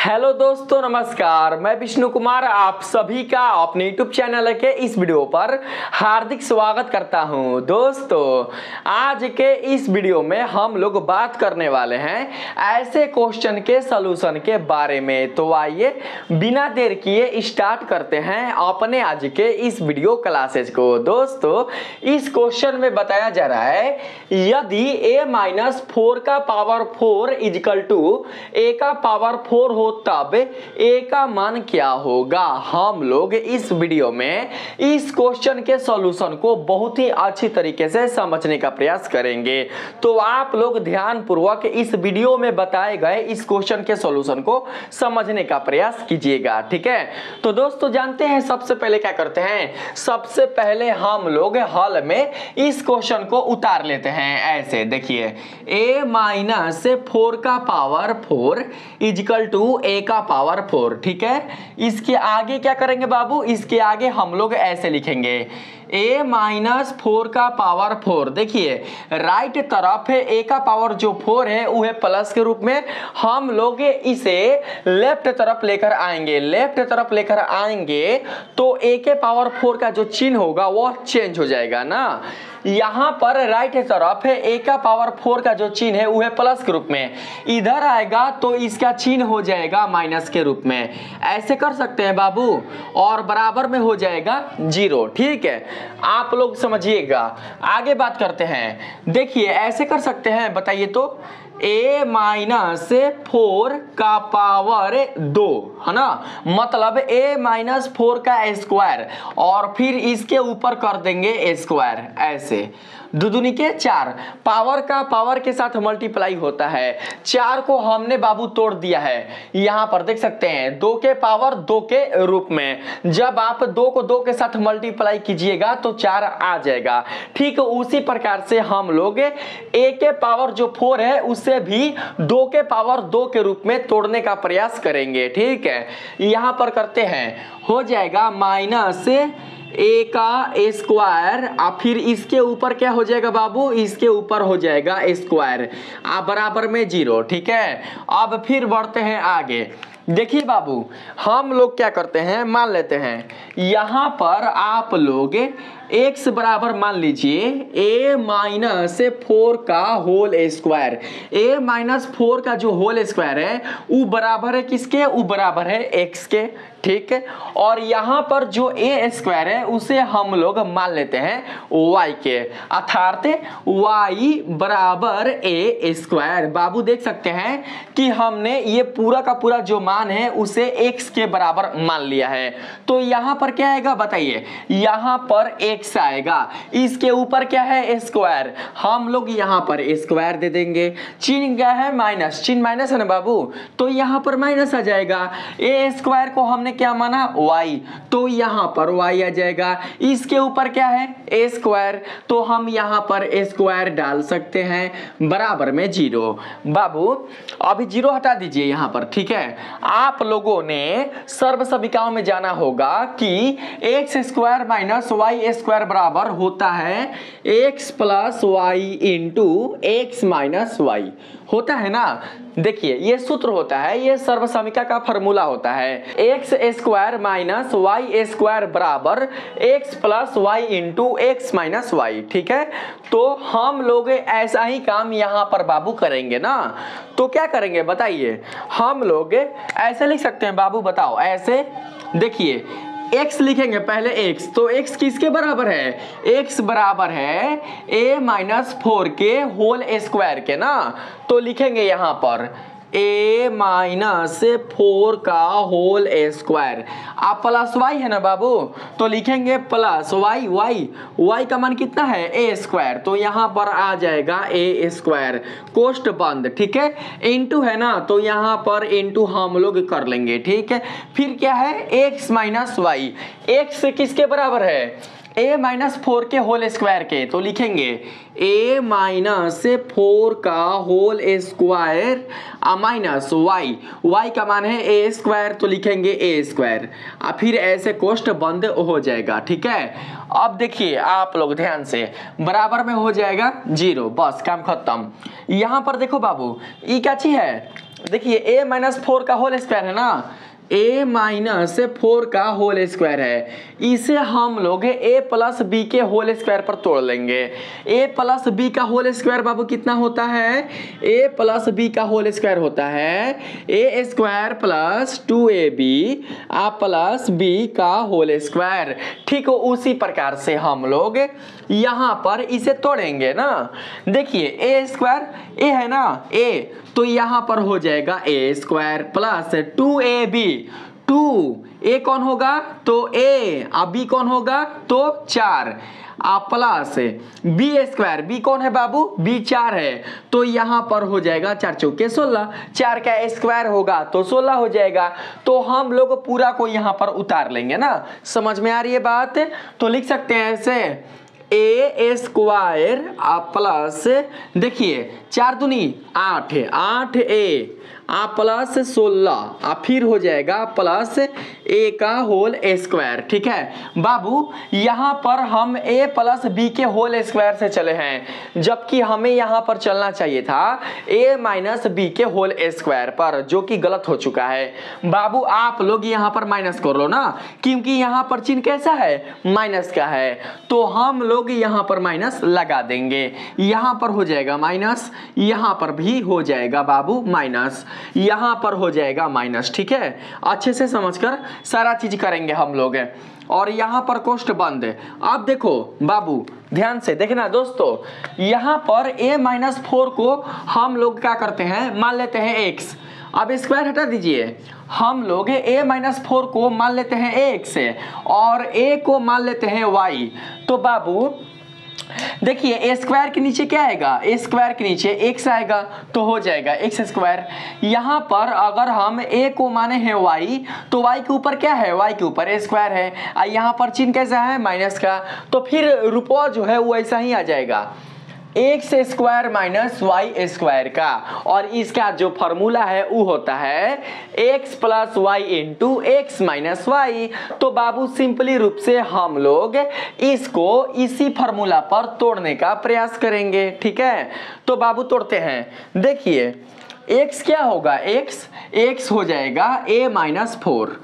Hello दोस्तों, नमस्कार। मैं विष्णु कुमार आप सभी का अपने यूट्यूब चैनल के इस वीडियो पर हार्दिक स्वागत करता हूं। दोस्तों, आज के इस वीडियो में हम लोग बात करने वाले हैं ऐसे क्वेश्चन के सलूशन के बारे में। तो आइए बिना देर किए स्टार्ट करते हैं अपने आज के इस वीडियो क्लासेज को। दोस्तों, इस क्वेश्चन में बताया जा रहा है यदि a-4 का पावर 4 इक्वल टू a का पावर 4 हो तब a का मान क्या होगा। हम लोग इस वीडियो में इस क्वेश्चन के सॉल्यूशन को बहुत ही अच्छी तरीके से समझने का प्रयास करेंगे। तो आप लोग ध्यान पूर्वक इस वीडियो में बताए गए इस क्वेश्चन के सॉल्यूशन को समझने का प्रयास कीजिएगा, ठीक है। तो दोस्तों, जानते हैं सबसे पहले क्या करते हैं। सबसे पहले हम लोग हल में इस क्वेश्चन को उतार लेते हैं। ऐसे देखिए, a-4 का पावर 4 इक्वल टू a का पावर 4, ठीक है। इसके आगे क्या करेंगे बाबू, इसके आगे हम लोग ऐसे लिखेंगे a-4 का पावर 4। देखिए, राइट तरफ है a का पावर जो 4 है वो है प्लस के रूप में। हम लोग इसे लेफ्ट तरफ लेकर आएंगे। लेफ्ट तरफ लेकर आएंगे तो a के पावर 4 का जो चिन्ह होगा वो चेंज हो जाएगा ना। यहाँ पर राइट तरफ है a का पावर 4 का जो चिन्ह है वो है प्लस के रूप में। इधर आएगा तो इसका चिन्ह हो जाएगा माइनस के रूप में। ऐसे कर सकते हैं बाबू, और बराबर में हो जाएगा 0, ठीक है। आप लोग समझिएगा। आगे बात करते हैं। देखिए, ऐसे कर सकते हैं, बताइए तो a-4 का पावर 2 है ना, मतलब a-4 का स्क्वायर और फिर इसके ऊपर कर देंगे स्क्वायर। ऐसे दुदुनी के 4 पावर का पावर के साथ मल्टीप्लाई होता है। 4 को हमने बाबू तोड़ दिया है। यहाँ पर देख सकते हैं 2 के पावर 2 के रूप में। जब आप 2 को 2 के साथ मल्टीप्लाई कीजिएगा तो 4 आ जाएगा। ठीक उसी प्रकार से हम लोग a के पावर जो 4 है उसे भी 2 के पावर 2 के रूप में तोड़ने का प्रयास करेंगे, ठीक है। यहाँ पर करते हैं, हो जाएगा माइनस a का स्क्वायर और फिर इसके ऊपर क्या हो जाएगा बाबू, इसके ऊपर हो जाएगा स्क्वायर बराबर में 0, ठीक है। अब फिर बढ़ते हैं आगे। देखिए बाबू, हम लोग क्या करते हैं, मान लेते हैं यहाँ पर आप लोग x बराबर मान लीजिए a-4 का होल स्क्वायर। a-4 का जो होल स्क्वायर है वो बराबर है किसके, वो बराबर है x के, ठीक है। और यहाँ पर जो a स्क्वायर है उसे हम लोग मान लेते हैं y के, अर्थात y बराबर a स्क्वायर। बाबू देख सकते हैं कि हमने ये पूरा का पूरा जो मान है उसे x के बराबर मान लिया है। तो यहाँ पर क्या आएगा बताइए, यहाँ पर x आएगा, इसके ऊपर क्या है स्क्वायर। हम लोग यहाँ पर स्क्वायर दे देंगे। चिन्ह क्या है, माइनस, चिन्ह माइनस है ना बाबू, तो यहाँ पर माइनस आ जाएगा। a स्क्वायर को हमने क्या माना, y, तो यहाँ पर y आ जाएगा। इसके ऊपर क्या है a स्क्वायर, तो हम यहाँ पर स्क्वायर डाल सकते हैं बराबर में 0। बाबू अभी 0 हटा दीजिए यहाँ पर, ठीक है। आप लोगों ने सर्व समीकरणों में जाना होगा कि x square minus y square बराबर होता है x plus Y into X minus Y, होता है ना। देखिए, ये सूत्र होता है, ये सर्व समीकरण का फॉर्मूला होता है। X square minus Y square बराबर X plus Y into X minus Y, ठीक है। तो हम लोग ऐसा ही काम यहाँ पर बाबू करेंगे ना। तो क्या करेंगे बताइए, हम लोग ऐसे लिख सकते हैं बाबू, बताओ ऐसे। देखिए, x लिखेंगे पहले x, तो x किसके बराबर है, x बराबर है a-4 के होल स्क्वायर के ना। तो लिखेंगे यहाँ पर a-4 का होल स्क्वायर प्लस y है ना बाबू, तो लिखेंगे प्लस y का मान कितना है a स्क्वायर, तो यहाँ पर आ जाएगा a स्क्वायर, कोष्ठ बंद, ठीक है। इंटू है ना, तो यहाँ पर इंटू हम लोग कर लेंगे, ठीक है। फिर क्या है x माइनस वाई, x किसके बराबर है a-4 के होल स्क्वायर के, तो लिखेंगे a-4 का होल स्क्वायर माइनस y का मान है a स्क्वायर, तो लिखेंगे a स्क्वायर फिर ऐसे कोष्ठ बंद हो जाएगा, ठीक है। अब देखिए आप लोग ध्यान से, बराबर में हो जाएगा 0, बस काम खत्म। यहाँ पर देखो बाबू, ये क्या चीज है, देखिए a माइनस 4 का होल स्क्वायर है ना, a माइनस 4 का होल स्क्वायर है, इसे हम लोग a प्लस बी के होल स्क्वायर पर तोड़ लेंगे। a प्लस बी का होल स्क्वायर बाबू कितना होता है, a प्लस बी का होल स्क्वायर होता है a स्क्वायर प्लस 2ab आ प्लस b का होल स्क्वायर। ठीक, उसी प्रकार से हम लोग यहाँ पर इसे तोड़ेंगे ना। देखिए a स्क्वायर a है ना a, तो यहाँ पर हो जाएगा a square plus 2ab, 2 a कौन होगा तो a, अब b कौन होगा तो 4 प्लस बी स्क्वायर, बी कौन है बाबू b 4 है, तो यहाँ पर हो जाएगा 4 चौके 16, 4 का स्क्वायर होगा तो 16 हो जाएगा। तो हम लोग पूरा को यहाँ पर उतार लेंगे ना, समझ में आ रही है बात। तो लिख सकते हैं ऐसे ए स्क्वायर प्लस, देखिए 4 दूनी 8, 8a प्लस 16 फिर हो जाएगा प्लस a का होल स्क्वायर। ठीक है बाबू, यहाँ पर हम a प्लस b के होल स्क्वायर से चले हैं, जबकि हमें यहाँ पर चलना चाहिए था a माइनस b के होल स्क्वायर पर, जो कि गलत हो चुका है। बाबू आप लोग यहाँ पर माइनस कर लो ना, क्योंकि यहाँ पर चिन्ह कैसा है माइनस का है, तो हम लोग यहाँ पर माइनस लगा देंगे, यहाँ पर हो जाएगा माइनस, यहाँ पर भी हो जाएगा बाबू माइनस, यहाँ पर हो जाएगा माइनस। ठीक है, अच्छे से समझकर सारा चीज करेंगे हम लोग। और यहाँ पर कोष्ठ बंद। अब देखो बाबू ध्यान से देखना दोस्तों, यहाँ पर a माइनस 4 को हम लोग क्या करते हैं, मान लेते हैं x, अब स्क्वायर हटा दीजिए, हम लोग a माइनस 4 को मान लेते हैं x और a को मान लेते हैं y। तो बाबू देखिए ए स्क्वायर के नीचे क्या आएगा, ए स्क्वायर के नीचे x आएगा, तो हो जाएगा एक्स स्क्वायर। यहाँ पर अगर हम a को माने हैं y, तो y के ऊपर क्या है, y के ऊपर ए स्क्वायर है, यहाँ पर चिन्ह कैसा है माइनस का, तो फिर रुपया जो है वो ऐसा ही आ जाएगा X square minus Y square का, और इसका जो फॉर्मूला है वो होता है x plus Y into X minus Y. तो बाबू सिंपली रूप से हम लोग इसको इसी फॉर्मूला पर तोड़ने का प्रयास करेंगे। ठीक है, तो बाबू तोड़ते हैं। देखिए x क्या होगा, x हो जाएगा a माइनस 4,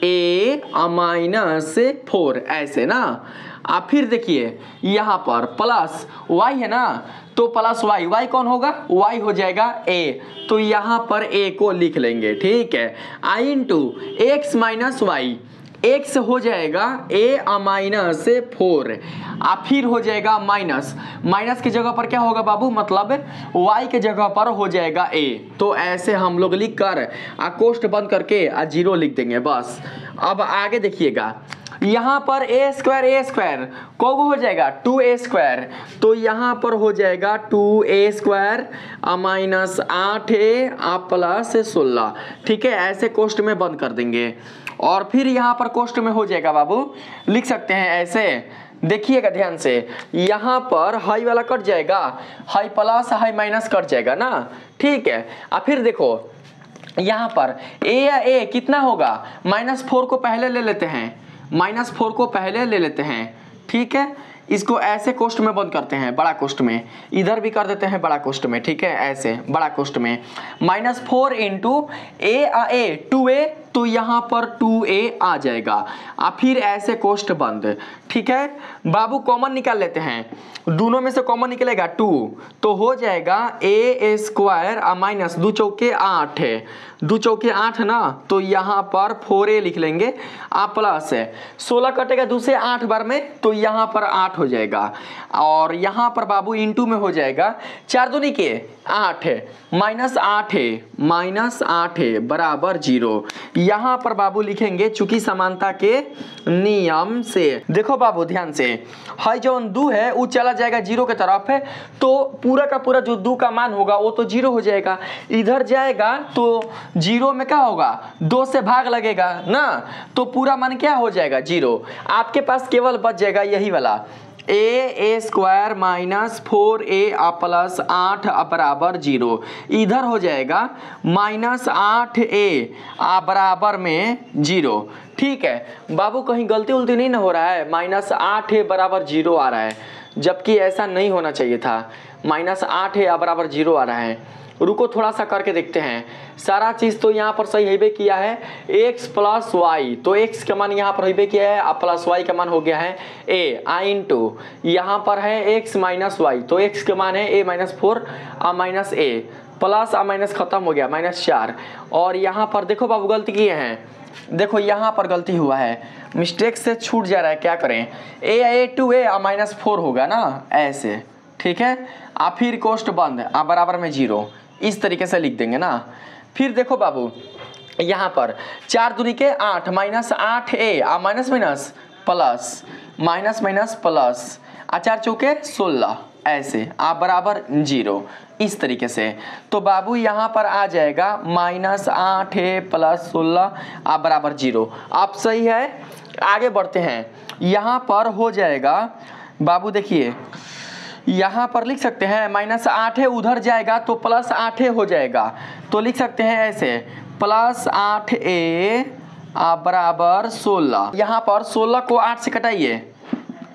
a माइनस 4 ऐसे ना। आप फिर देखिए यहाँ पर प्लस y है ना, तो प्लस y कौन होगा, y हो जाएगा a, तो यहाँ पर a को लिख लेंगे। ठीक है, i into X minus Y, x हो जाएगा a माइनस 4, फिर हो जाएगा माइनस, माइनस की जगह पर क्या होगा बाबू, मतलब y के जगह पर हो जाएगा a। तो ऐसे हम लोग लिख कर कोष्ठ बंद करके 0 लिख देंगे बस। अब आगे देखिएगा, यहाँ पर a स्क्वायर को हो जाएगा 2a स्क्वायर, तो यहाँ पर हो जाएगा 2a square minus 8a plus 16। ठीक है, ऐसे कोष्ठ में बंद कर देंगे। और फिर यहाँ पर कोष्ठ में हो जाएगा बाबू, लिख सकते हैं ऐसे, देखिएगा ध्यान से, यहाँ पर हाई वाला कट जाएगा, high plus high minus cut जाएगा ना। ठीक है, अब फिर देखो यहाँ पर a कितना होगा, -4 को पहले ले लेते हैं, -4 को पहले ले लेते हैं। ठीक है, इसको ऐसे कोष्ठ में बंद करते हैं, बड़ा कोष्ठ में, इधर भी कर देते हैं बड़ा कोष्ठ में। ठीक है, ऐसे बड़ा कोष्ठ में -4 इंटू a 2a, तो यहाँ पर 2a आ जाएगा, फिर ऐसे कोष्ठ बंद। ठीक है बाबू, कॉमन निकाल लेते हैं, दोनों में से कॉमन निकलेगा 2, तो हो जाएगा a स्क्वायर माइनस 2 चौके 8 है, 2 चौके 8 ना, तो यहाँ पर 4a लिख लेंगे, प्लस 16 कटेगा 2 से 8 बार में, तो यहाँ पर 8 हो जाएगा। और यहाँ पर बाबू इंटू में हो जाएगा 4 दूनी के 8 -8 है बराबर 0। यहाँ पर बाबू लिखेंगे चूंकि समानता के नियम से। देखो बाबू ध्यान से, हाई जो 2 है वो चला जाएगा 0 के तरफ है, तो पूरा का पूरा जो 2 का मान होगा वो तो 0 हो जाएगा, इधर जाएगा तो 0 में क्या होगा, 2 से भाग लगेगा ना, तो पूरा मान क्या हो जाएगा 0। आपके पास केवल बच जाएगा यही वाला a square minus 4a plus 8 बराबर 0, इधर हो जाएगा -8a बराबर में 0। ठीक है बाबू, कहीं गलती उल्टी नहीं ना हो रहा है, -8a बराबर 0 आ रहा है, जबकि ऐसा नहीं होना चाहिए था, -8a बराबर 0 आ रहा है। रुको थोड़ा सा करके देखते हैं। सारा चीज़ तो यहाँ पर सही हेबे किया है, x प्लस वाई, तो x का मान यहाँ पर हेबे किया है, अब प्लस वाई का मान हो गया है a आई इंटू यहाँ पर है x माइनस वाई, तो x का मान है a माइनस 4 आ माइनस a प्लस आ माइनस खत्म हो गया -4। और यहाँ पर देखो बाबू गलती किए हैं, देखो यहाँ पर गलती हुआ है, मिस्टेक से छूट जा रहा है, क्या करें, a टू a -4 होगा ना ऐसे, ठीक है। आप फिर कोष्ट बंद आ बराबर में 0, इस तरीके से लिख देंगे ना। फिर देखो बाबू यहाँ पर 4 दूनी के 8 -8a आ minus minus plus minus minus plus आ 4 चौके 16 ऐसे आ बराबर 0, इस तरीके से। तो बाबू यहाँ पर आ जाएगा -8a प्लस 16 आ बराबर 0। आप सही है, आगे बढ़ते हैं। यहाँ पर हो जाएगा बाबू, देखिए यहाँ पर लिख सकते हैं -8a उधर जाएगा तो +8a हो जाएगा, तो लिख सकते हैं ऐसे +8a बराबर 16। यहाँ पर 16 को 8 से कटाइए,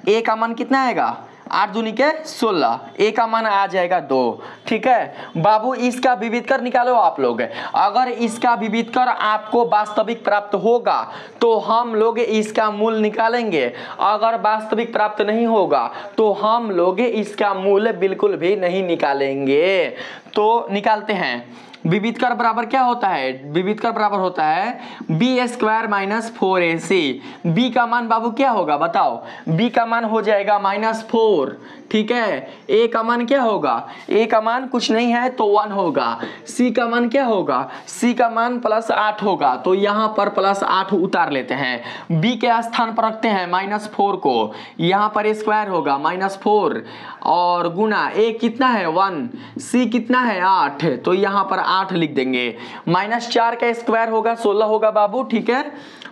a का मान कितना आएगा, 8 दूनी के 16, a का मान आ जाएगा 2, ठीक है। बाबू इसका विविधकर निकालो आप लोग, अगर इसका विविधकर आपको वास्तविक प्राप्त होगा तो हम लोग इसका मूल निकालेंगे, अगर वास्तविक प्राप्त नहीं होगा तो हम लोग इसका मूल बिल्कुल भी नहीं निकालेंगे। तो निकालते हैं। विविधकर बराबर क्या होता है, विविधकर बराबर होता है b² माइनस 4ac। b का मान बाबू क्या होगा बताओ, b का मान हो जाएगा -4, ठीक है। a का मान क्या होगा, a का मान कुछ नहीं है तो 1 होगा। c का मान क्या होगा, c का मान +8 होगा, तो यहाँ पर +8 उतार लेते हैं। b के स्थान पर रखते हैं -4 को, यहाँ पर स्क्वायर होगा -4 और गुना a कितना है 1, c कितना है 8, तो यहाँ पर 8 लिख देंगे। -4 का स्क्वायर होगा 16 होगा बाबू, ठीक है।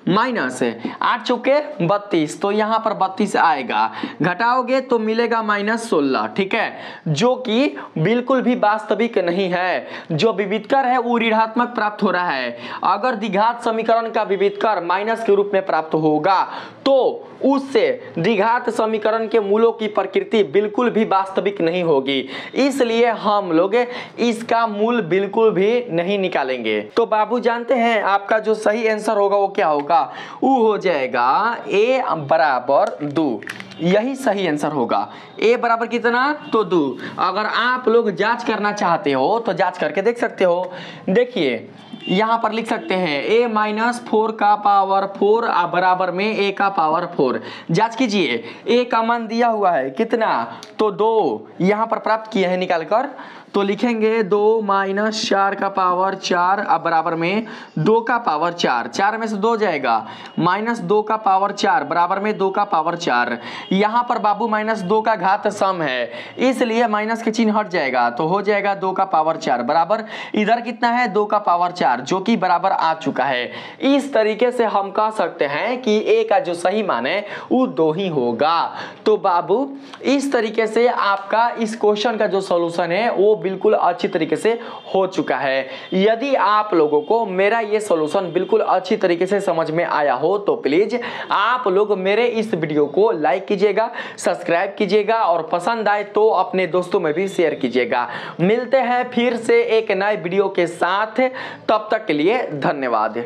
माइनस 8 चौके 32, तो यहाँ पर 32 आएगा, घटाओगे तो मिलेगा -16, ठीक है, जो कि बिल्कुल भी वास्तविक नहीं है। जो विविधकर है वो ऋणात्मक प्राप्त हो रहा है। अगर द्विघात समीकरण का विविधकर माइनस के रूप में प्राप्त होगा तो उससे द्विघात समीकरण के मूलों की प्रकृति बिल्कुल भी वास्तविक नहीं होगी, इसलिए हम लोग इसका मूल बिल्कुल भी नहीं निकालेंगे। तो बाबू जानते हैं आपका जो सही आंसर होगा वो क्या होगा, वो हो जाएगा a बराबर 2, यही सही आंसर होगा। a बराबर कितना, तो 2। अगर आप लोग जांच करना चाहते हो तो जांच करके देख सकते हो। देखिए यहाँ पर लिख सकते हैं a माइनस 4 का पावर 4 बराबर में a का पावर 4। जांच कीजिए, a का मान दिया हुआ है कितना, तो 2 यहाँ पर प्राप्त किए हैं निकाल कर, तो लिखेंगे 2 माइनस 4 का पावर 4 बराबर में 2 का पावर 4, 4 में से 2 जाएगा, -2 का पावर 4 बराबर में 2 का पावर 4। यहाँ पर बाबू -2 का घात सम है, इसलिए माइनस के चिन्ह हट जाएगा, तो हो जाएगा 2 का पावर 4 बराबर इधर कितना है 2 का पावर 4, जो कि बराबर आ चुका है। इस तरीके से हम कह सकते हैं कि a का जो सही मान है वो 2 ही होगा। तो बाबू इस तरीके से आपका इस क्वेश्चन का जो सॉल्यूशन है वो बिल्कुल अच्छी तरीके से हो चुका है। यदि आप लोगों को मेरा ये सॉल्यूशन बिल्कुल अच्छी तरीके से समझ में आया हो तो प्लीज आप लोग मेरे इस वीडियो को लाइक कीजिएगा, सब्सक्राइब कीजिएगा और पसंद आए तो अपने दोस्तों में भी शेयर कीजिएगा। मिलते हैं फिर से एक नए वीडियो के साथ, तब तक के लिए धन्यवाद।